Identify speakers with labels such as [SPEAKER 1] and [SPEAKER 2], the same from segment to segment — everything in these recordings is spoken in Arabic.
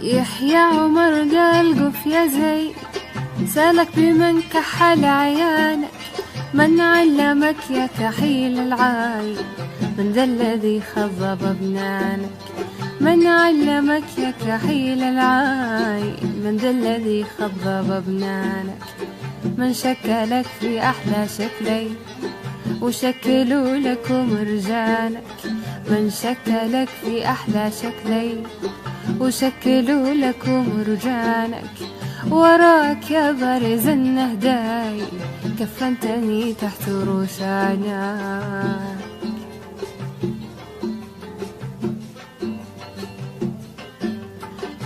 [SPEAKER 1] يحيى عمر قال قف يا زي، سالك بمن كحل عيانك، من علمك يا كحيل العاي، من ذا الذي خضب ابنانك، من علمك يا كحيل العاي، من ذا الذي خضب ابنانك، من شكلك في أحلى شكلي وشكلوا لكم رجالك، من شكلك في أحلى شكلي وشكلوا لكم رجالك، وراك يا بارز النهداي كفنتني تحت روسانك.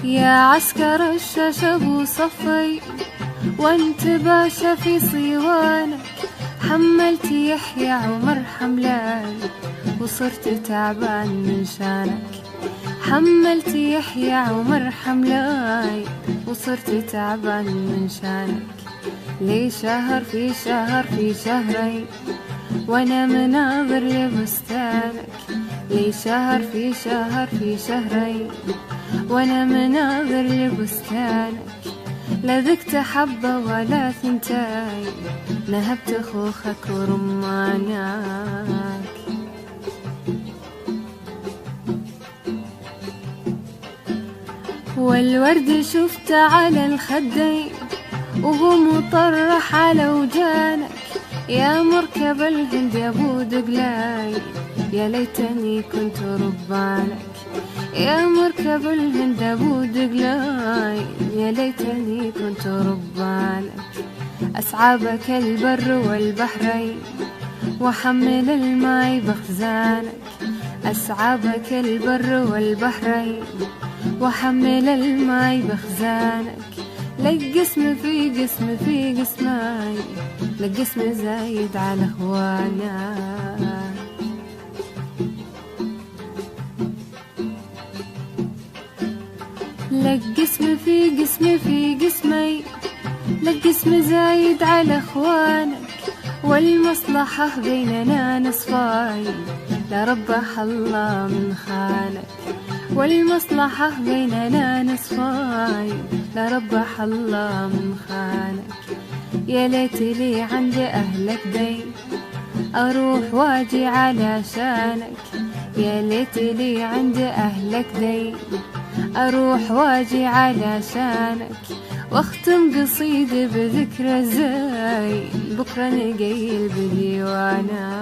[SPEAKER 1] يا عسكر الششب وصفي وانت باشا في صيوانك، حملت يحيى عمر حملان وصرت تعبان من شانك، حملت يحيى عمر حملاي وصرت تعبان من شانك، لي شهر في شهر في شهرين وانا مناظر لبستانك، لي شهر في شهر في شهرين وانا مناظر لبستانك، لا ذقت حبة ولا ثنتاي نهبت خوخك ورمانك. والورد شفت على الخدين وهو مطرح على وجانك، يا مركب الهند يا ابو دقلاي يا ليتني كنت ربانك، يا مركب الهند ابو دقلاي يا ليتني كنت ربانك، أسعابك البر والبحرين وحمل الماي بخزانك، أسعابك البر والبحرين وحمل الماي بخزانك، لك قسم في قسم في قسماي، لك قسم زايد على هوانا. لك قسم في قسم في قسمي، لك قسم زايد على اخوانك، والمصلحة بيننا نصفاي لا ربح الله من خانك، والمصلحة بيننا نصفاي لا ربح الله من خانك، يا ليت لي عند أهلك دين أروح واجي علشانك، يا ليت لي عند أهلك دين أروح واجي علشانك، واختم قصيدة بذكرى زاي بكرة نقيل بديوانك.